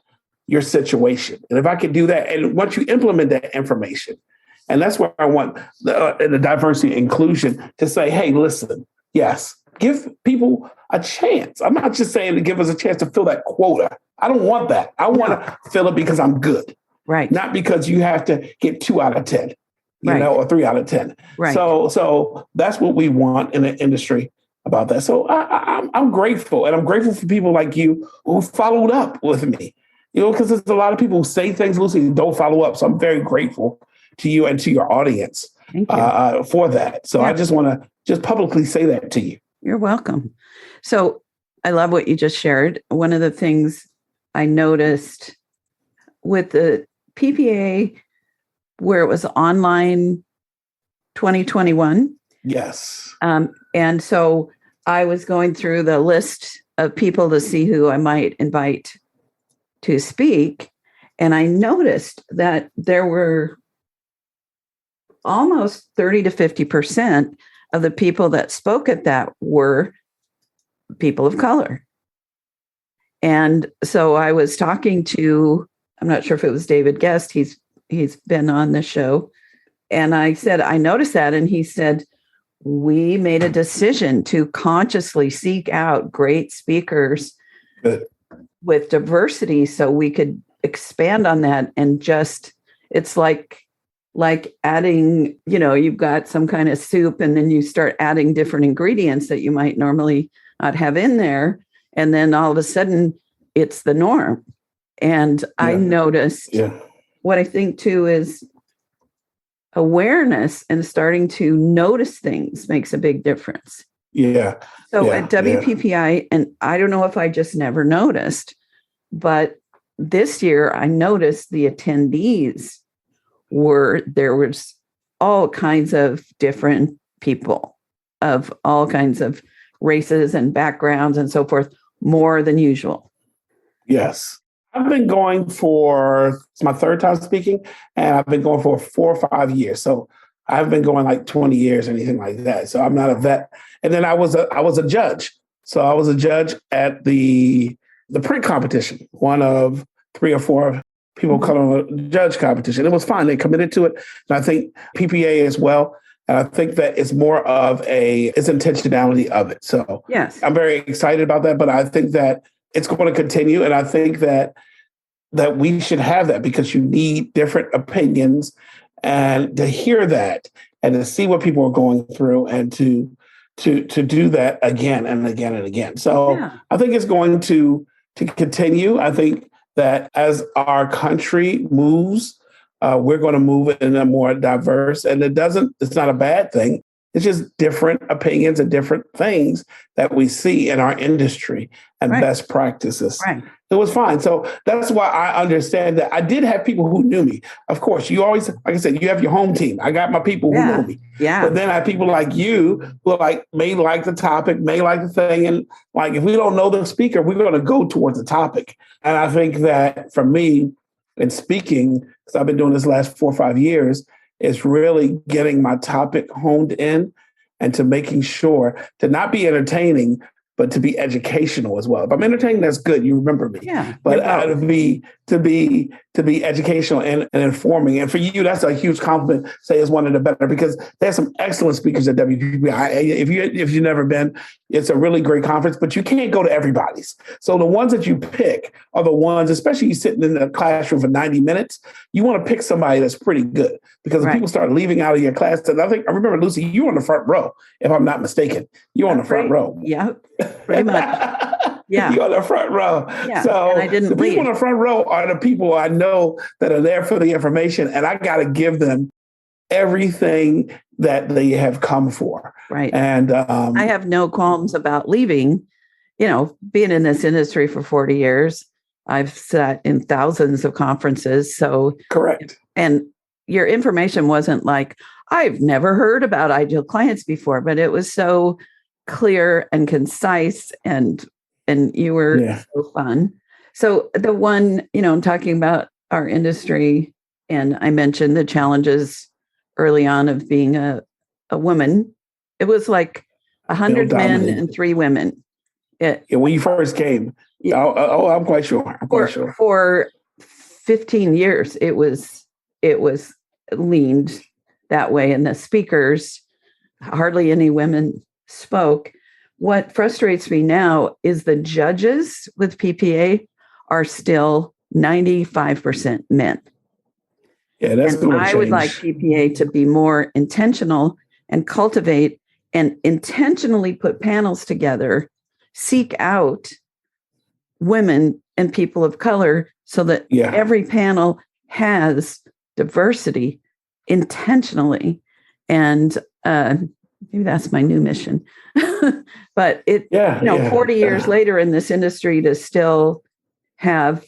your situation. And if I can do that, and once you implement that information, and that's where I want the diversity and inclusion to say, hey, listen, yes, give people a chance. I'm not just saying to give us a chance to fill that quota. I don't want that. I want to fill it because I'm good. Right. Not because you have to get 2 out of 10, or 3 out of 10. Right. So that's what we want in the industry about that. So I'm grateful. And I'm grateful for people like you who followed up with me, because there's a lot of people who say things, Luci, and don't follow up. So I'm very grateful to you and to your audience for that. So I just want to just publicly say that to you. You're welcome. So I love what you just shared. One of the things I noticed with the PPA, where it was online 2021. Yes. And so I was going through the list of people to see who I might invite to speak. And I noticed that there were almost 30 to 50% of the people that spoke at that were people of color. And so I was talking to, I'm not sure if it was David Guest. He's been on the show. And I said, I noticed that. And he said, we made a decision to consciously seek out great speakers with diversity so we could expand on that. And just, it's like adding, you've got some kind of soup, and then you start adding different ingredients that you might normally not have in there. And then all of a sudden it's the norm. And I noticed what I think too is awareness and starting to notice things makes a big difference. Yeah. So at WPPI, and I don't know if I just never noticed, but this year I noticed the attendees there was all kinds of different people of all kinds of races and backgrounds and so forth, more than usual. Yes. I've been going it's my third time speaking, and I've been going for 4 or 5 years. So I've been going like 20 years, anything like that. So I'm not a vet. And then I was a judge. So I was a judge at the print competition, one of 3 or 4 people of color judge competition. It was fun. They committed to it. And I think PPA as well. And I think that it's more of it's intentionality of it. So yes, I'm very excited about that. But I think that it's going to continue. And I think that we should have that, because you need different opinions, and to hear that and to see what people are going through, and to do that again and again and again. So I think it's going to continue. I think that as our country moves, we're going to move in a more diverse, and it's not a bad thing. It's just different opinions and different things that we see in our industry and best practices. Right. It was fine. So that's why I understand that. I did have people who knew me. Of course, you always, like I said, you have your home team. I got my people who know me. Yeah. But then I have people like you who may like the topic, may like the thing. And like, if we don't know the speaker, we're going to go towards the topic. And I think that for me, in speaking, because I've been doing this last 4 or 5 years, is really getting my topic honed in, and to making sure to not be entertaining, but to be educational as well. If I'm entertaining, that's good. You remember me. Yeah. But to be educational and informing. And for you, that's a huge compliment. Say it's one of the better, because there's some excellent speakers at WPPI. If you've never been, it's a really great conference, but you can't go to everybody's. So the ones that you pick are the ones, especially you sitting in the classroom for 90 minutes, you want to pick somebody that's pretty good, because if people start leaving out of your class, and I remember, Luci, you were on the front row, if I'm not mistaken. You're on the front row. Yeah, pretty much. Yeah. You're on the front row. Yeah. So and I didn't the leave. people on the front row are the people I know that are there for the information, and I got to give them everything that they have come for. Right. And I have no qualms about leaving. Being in this industry for 40 years, I've sat in thousands of conferences. So correct. And your information wasn't like, I've never heard about ideal clients before, but it was so clear and concise, and you were so fun. So the one, I'm talking about our industry, and I mentioned the challenges early on of being a woman. It was like 100 men and 3 women. When you first came. I'm quite sure. For 15 years, it was leaned that way. And the speakers, hardly any women spoke. What frustrates me now is the judges with PPA are still 95% men. Yeah, that's and I would like PPA to be more intentional and cultivate and intentionally put panels together, seek out women and people of color, so that every panel has diversity intentionally. And maybe that's my new mission. But 40 years later in this industry, to still have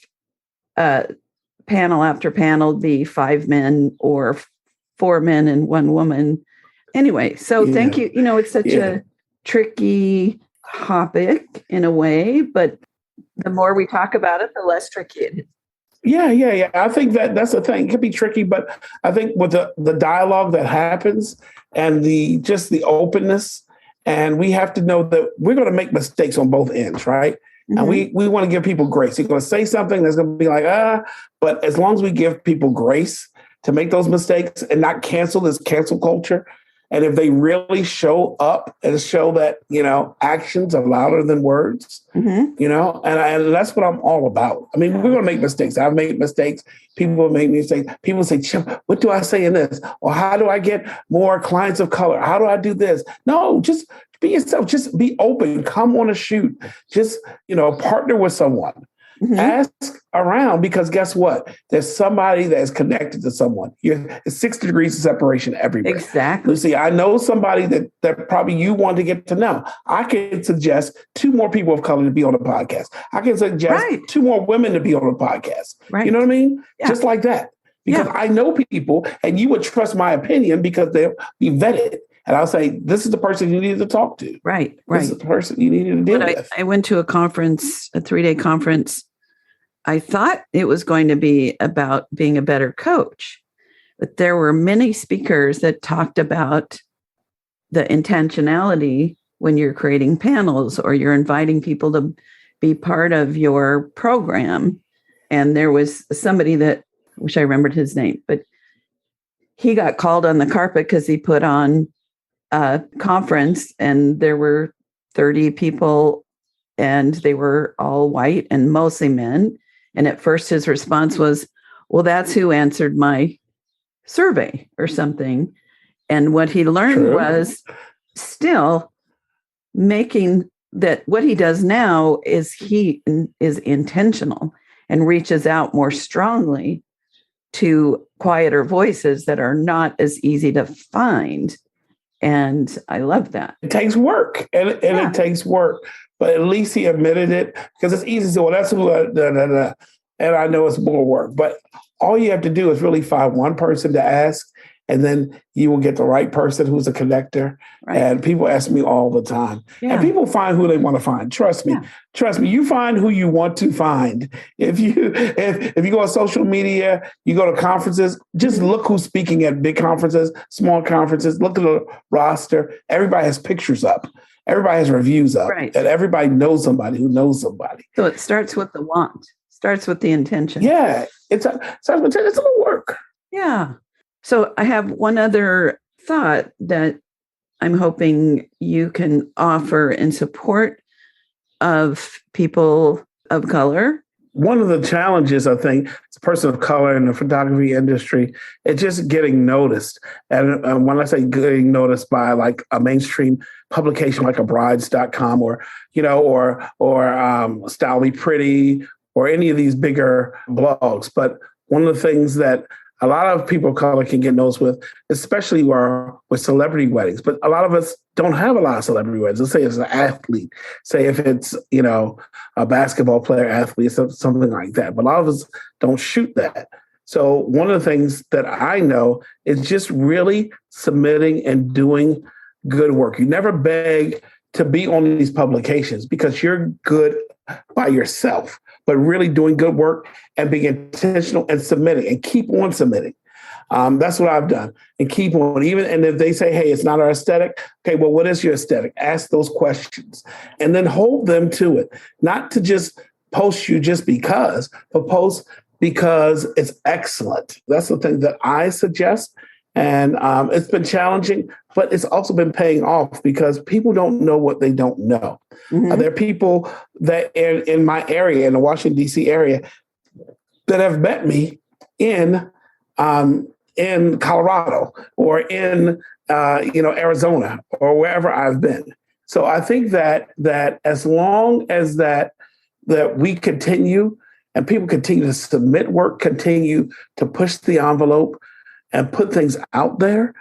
panel after panel be 5 men or 4 men and 1 woman. Anyway, so thank you. It's such a tricky topic in a way, but the more we talk about it, the less tricky it is. Yeah. I think that's the thing. It can be tricky, but I think with the dialogue that happens and the openness, and we have to know that we're going to make mistakes on both ends, right? Mm-hmm. And we want to give people grace. You're going to say something that's going to be like, but as long as we give people grace to make those mistakes and not cancel this cancel culture. And if they really show up and show that, actions are louder than words, and that's what I'm all about. I mean, we're going to make mistakes. I've made mistakes. People will make mistakes. People say, Chip, what do I say in this? Or how do I get more clients of color? How do I do this? No, just be yourself. Just be open. Come on a shoot. Just, partner with someone. Mm-hmm. Ask around, because guess what? There's somebody that is connected to someone. It's 60 degrees of separation everywhere. Exactly. Luci, I know somebody that probably you want to get to know. I can suggest 2 more people of color to be on the podcast. I can suggest 2 more women to be on the podcast. Right. You know what I mean? Yeah. Just like that. Because I know people, and you would trust my opinion because they'll be vetted. And I'll say, this is the person you need to talk to. Right. This is the person you need to deal with. I went to a conference, a 3-day conference. I thought it was going to be about being a better coach, but there were many speakers that talked about the intentionality when you're creating panels or you're inviting people to be part of your program. And there was somebody that, I wish I remembered his name, but he got called on the carpet because he put on a conference and there were 30 people and they were all white and mostly men. And at first his response was, well, that's who answered my survey or something. And what he learned was still making that what he does now is he is intentional and reaches out more strongly to quieter voices that are not as easy to find. And I love that. It takes work, and it takes work. But at least he admitted it, because it's easy to say, well, that's and I know it's more work. But all you have to do is really find one person to ask, and then you will get the right person who's a connector. Right. And people ask me all the time. Yeah. And people find who they want to find. Trust me. Yeah. Trust me. You find who you want to find. If you go on social media, you go to conferences, just look who's speaking at big conferences, small conferences, look at the roster. Everybody has pictures up. Everybody has reviews up. Right. And everybody knows somebody who knows somebody. So it starts with the want, starts with the intention. Yeah. It's a little work. Yeah. So I have one other thought that I'm hoping you can offer in support of people of color. One of the challenges, I think, as a person of color in the photography industry, it's just getting noticed. And when I say getting noticed by like a mainstream publication like a brides.com or Style Me Pretty or any of these bigger blogs. But one of the things that a lot of people of color can get noticed with, especially with celebrity weddings. But a lot of us don't have a lot of celebrity weddings. Let's say it's an athlete. Say if it's, a basketball player athlete, something like that. But a lot of us don't shoot that. So one of the things that I know is just really submitting and doing good work. You never beg to be on these publications because you're good by yourself, but really doing good work and being intentional and submitting and keep on submitting. That's what I've done, and keep on. And if they say, hey, it's not our aesthetic, okay, well, what is your aesthetic? Ask those questions and then hold them to it. Not to just post you just because, but post because it's excellent. That's the thing that I suggest. And it's been challenging, but it's also been paying off because people don't know what they don't know. Mm-hmm. There are people that in my area, in the Washington, D.C. area, that have met me in Colorado or in Arizona or wherever I've been. So I think that as long as that we continue and people continue to submit work, continue to push the envelope and put things out there,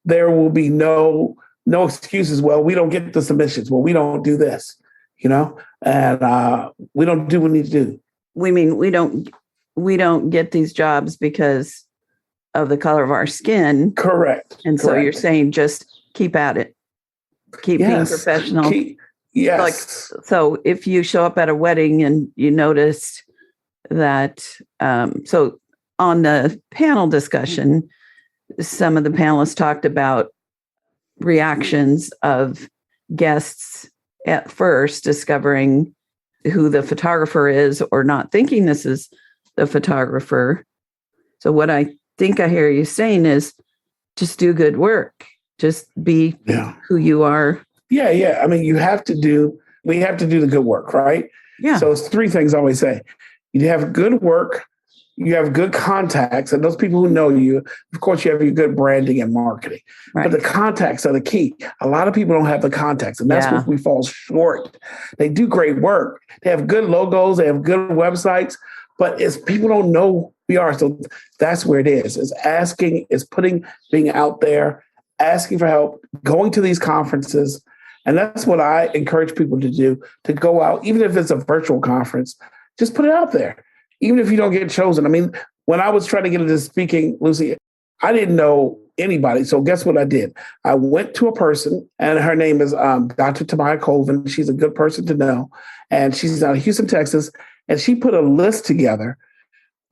there will be no excuses. Well, we don't get the submissions. Well, we don't do this, and we don't do what we need to do. We mean we don't get these jobs because of the color of our skin. Correct. And so you're saying just keep at it. Keep being professional. Yes. So if you show up at a wedding and you noticed that, so on the panel discussion, some of the panelists talked about reactions of guests at first discovering who the photographer is or not thinking this is the photographer. So what I think I hear you saying is just do good work. Just be who you are. Yeah. I mean, we have to do the good work, right? Yeah. So it's three things I always say. You have good work, you have good contacts, and those people who know you, of course, you have your good branding and marketing. Right. But the contacts are the key. A lot of people don't have the contacts, and that's where we fall short. They do great work. They have good logos. They have good websites, but people don't know who we are. So that's where it is. It's asking, it's being out there, asking for help, going to these conferences. And that's what I encourage people to do, to go out, even if it's a virtual conference, just put it out there. Even if you don't get chosen. I mean, when I was trying to get into speaking, Luci, I didn't know anybody. So guess what I did? I went to a person, and her name is Dr. Tamaya Colvin. She's a good person to know. And she's out of Houston, Texas. And she put a list together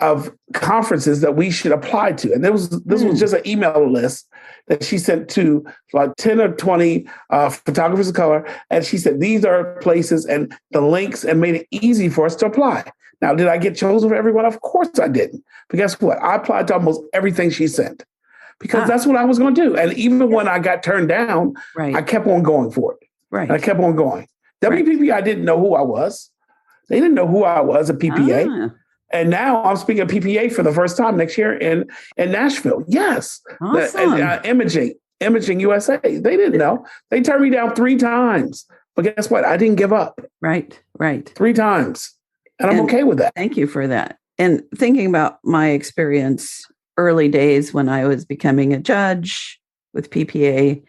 of conferences that we should apply to. And this was just an email list that she sent to like 10 or 20 photographers of color. And she said, these are places and the links, and made it easy for us to apply. Now, did I get chosen for everyone? Of course I didn't. But guess what? I applied to almost everything she sent because that's what I was going to do. And even when I got turned down, I kept on going for it. Right. And I kept on going. WPPI didn't know who I was. They didn't know who I was at PPA. Ah, And now I'm speaking at PPA for the first time next year in Nashville. Yes. awesome. Imaging USA. They didn't know. They turned me down 3 times. But guess what? I didn't give up. Right. 3 times. And I'm okay with that. Thank you for that. And thinking about my experience early days when I was becoming a judge with PPA,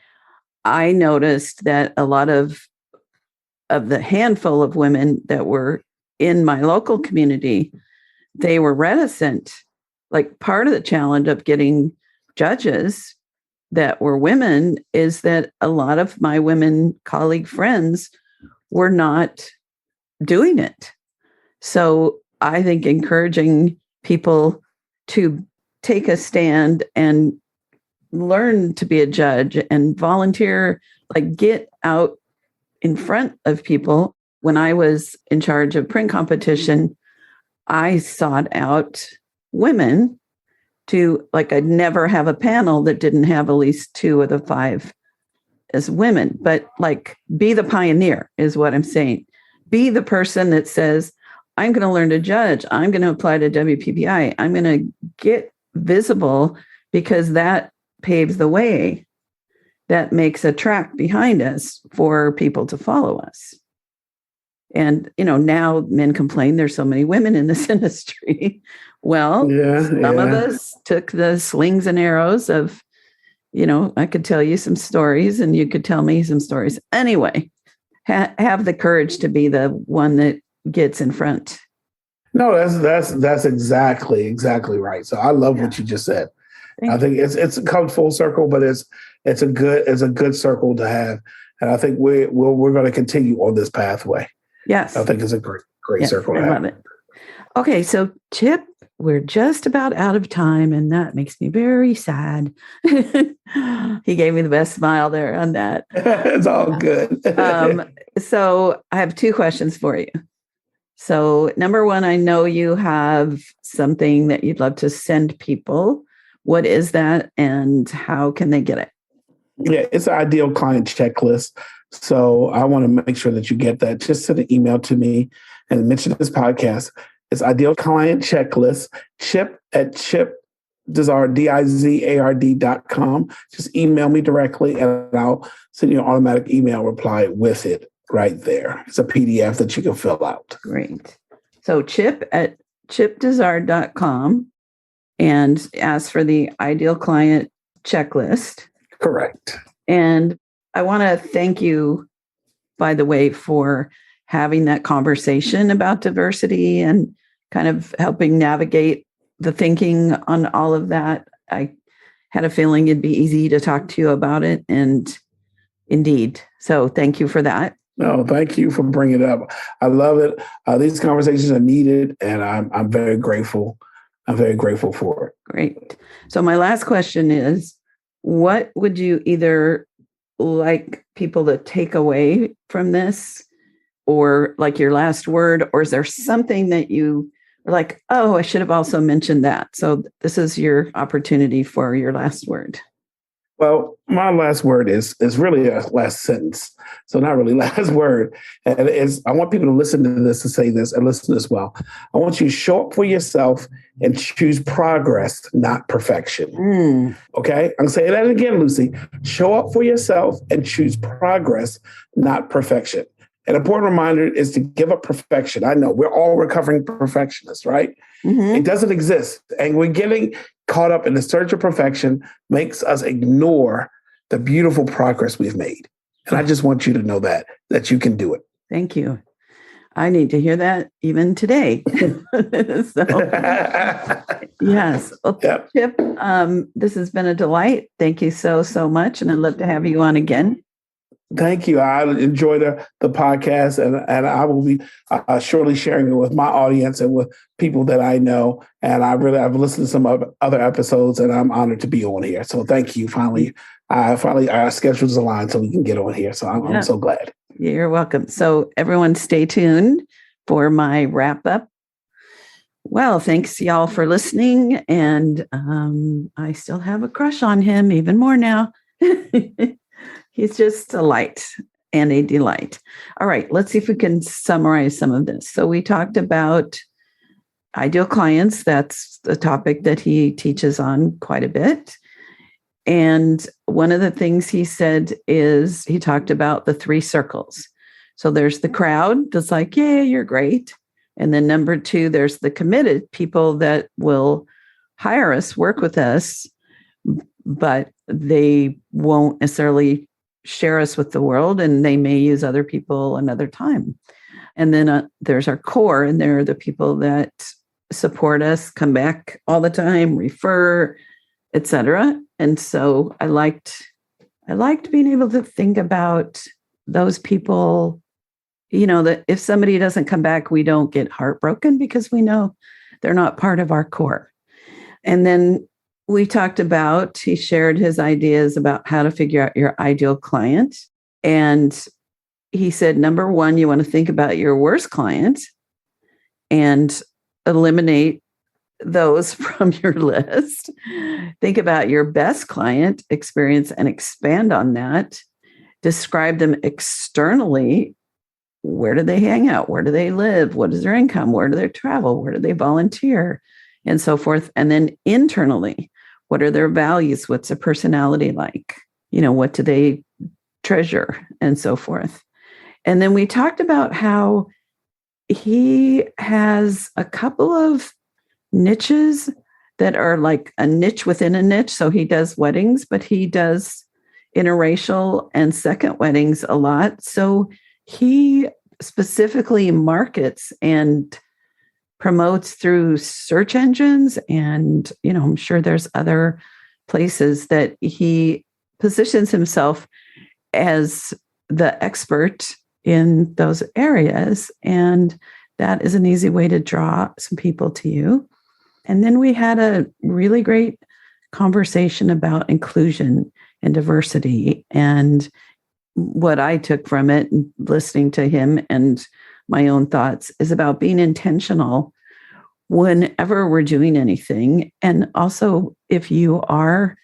I noticed that a lot of the handful of women that were in my local community, they were reticent. Like part of the challenge of getting judges that were women is that a lot of my women colleague friends were not doing it. So I think encouraging people to take a stand and learn to be a judge and volunteer, like get out in front of people. When I was in charge of print competition, I sought out women to, like, I'd never have a panel that didn't have at least 2 of the 5 as women, but like be the pioneer is what I'm saying. Be the person that says, I'm going to learn to judge. I'm going to apply to WPPI. I'm going to get visible because that paves the way. That makes a track behind us for people to follow us. And, now men complain there's so many women in this industry. Well, some of us took the slings and arrows of, I could tell you some stories and you could tell me some stories. Anyway, have the courage to be the one that gets in front. No, that's exactly right. So I love what you just said. I think it's come full circle, but it's a good circle to have, and I think we're going to continue on this pathway. Yes, I think it's a great circle to have. I love it. Okay, so Chip, we're just about out of time, and that makes me very sad. He gave me the best smile there on that. It's all good. So I have 2 questions for you. So number 1, I know you have something that you'd love to send people. What is that and how can they get it? Yeah, it's an ideal client checklist. So I want to make sure that you get that. Just send an email to me and mention this podcast. It's ideal client checklist, Dizard, Dizard.com. Just email me directly and I'll send you an automatic email reply with it right there. It's a PDF that you can fill out. Great. So chipdizard.com and ask for the ideal client checklist. Correct. And I want to thank you, by the way, for having that conversation about diversity and kind of helping navigate the thinking on all of that. I had a feeling it'd be easy to talk to you about it. And indeed. So thank you for that. No, thank you for bringing it up. I love it. These conversations are needed, and I'm very grateful. I'm very grateful for it. Great. So my last question is, what would you either like people to take away from this, or like your last word, or is there something that you are like, oh, I should have also mentioned that? So this is your opportunity for your last word. Well, my last word is really a last sentence. So not really last word. And I want people to listen to this and say this and listen as well. I want you to show up for yourself and choose progress, not perfection. Okay? I'm going to say that again, Luci. Show up for yourself and choose progress, not perfection. An important reminder is to give up perfection. I know we're all recovering perfectionists, right? Mm-hmm. It doesn't exist. And we're getting caught up in the search of perfection makes us ignore the beautiful progress we've made. And I just want you to know that you can do it. Thank you. I need to hear that even today. So, yes. Well, yep. Chip, this has been a delight. Thank you so much. And I'd love to have you on again. Thank you. I enjoy the podcast, and I will be surely sharing it with my audience and with people that I know. And I've listened to some other episodes, and I'm honored to be on here. So thank you. Finally, our schedules aligned so we can get on here. So I'm so glad. You're welcome. So everyone stay tuned for my wrap up. Well, thanks y'all for listening. And I still have a crush on him even more now. He's just a light. and a delight. All right, let's see if we can summarize some of this. So we talked about ideal clients. That's the topic that he teaches on quite a bit. And one of the things he said is he talked about the 3 circles. So there's the crowd that's like, yeah, you're great. And then number 2, there's the committed people that will hire us, work with us, but they won't necessarily share us with the world, and they may use other people another time. And then there's our core, and they're the people that support us, come back all the time, refer, etc. And so I liked being able to think about those people, that if somebody doesn't come back, we don't get heartbroken because we know they're not part of our core. And then we talked about, he shared his ideas about how to figure out your ideal client. And he said, number 1, you want to think about your worst client and eliminate those from your list. Think about your best client experience and expand on that. Describe them externally. Where do they hang out? Where do they live? What is their income? Where do they travel? Where do they volunteer? And so forth. And then internally, what are their values? What's their personality like? What do they treasure? And so forth. And then we talked about how he has a couple of niches that are like a niche within a niche. So he does weddings, but he does interracial and second weddings a lot. So he specifically markets and promotes through search engines. And, I'm sure there's other places that he positions himself as the expert in those areas. And that is an easy way to draw some people to you. And then we had a really great conversation about inclusion and diversity. And what I took from it, listening to him and my own thoughts, is about being intentional whenever we're doing anything. And also, if you are